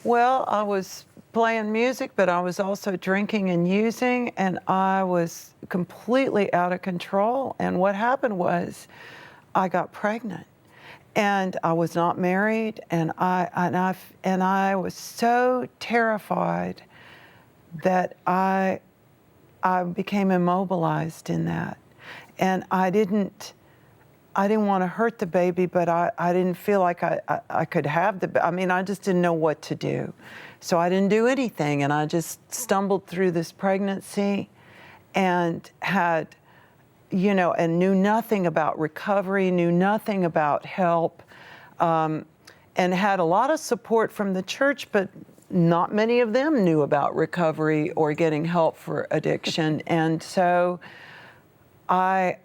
Well, I was playing music, but I was also drinking and using, and I was completely out of control. And what happened was I got pregnant. And I was not married, and I was so terrified that I became immobilized in that. And I didn't want to hurt the baby, but I didn't feel like I could have I just didn't know what to do. So I didn't do anything, and I just stumbled through this pregnancy and had, and knew nothing about recovery, knew nothing about help, and had a lot of support from the church, but not many of them knew about recovery or getting help for addiction. And so I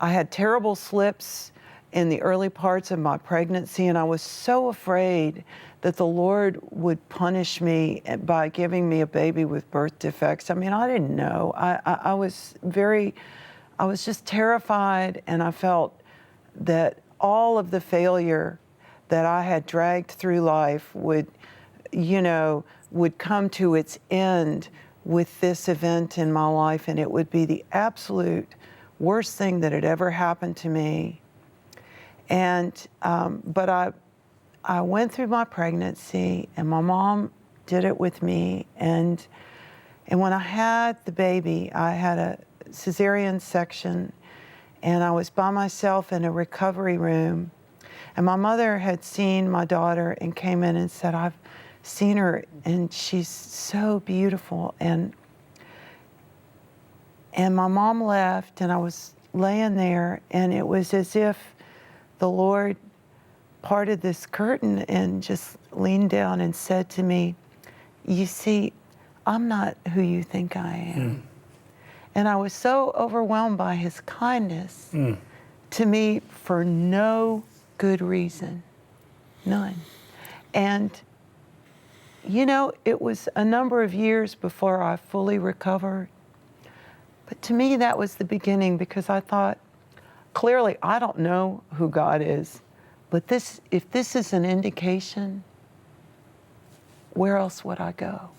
had terrible slips in the early parts of my pregnancy, and I was so afraid that the Lord would punish me by giving me a baby with birth defects. I didn't know. I was just terrified, and I felt that all of the failure that I had dragged through life would come to its end with this event in my life, and it would be the absolute worst thing that had ever happened to me. And but I went through my pregnancy, and my mom did it with me. And when I had the baby, I had a cesarean section, and I was by myself in a recovery room. And my mother had seen my daughter and came in and said, "I've seen her, and she's so beautiful." And my mom left, and I was laying there, and it was as if the Lord parted this curtain and just leaned down and said to me, "You see, I'm not who you think I am." And I was so overwhelmed by his kindness to me for no good reason, none. And, it was a number of years before I fully recovered. But to me, that was the beginning, because I thought, clearly, I don't know who God is, but if this is an indication, where else would I go?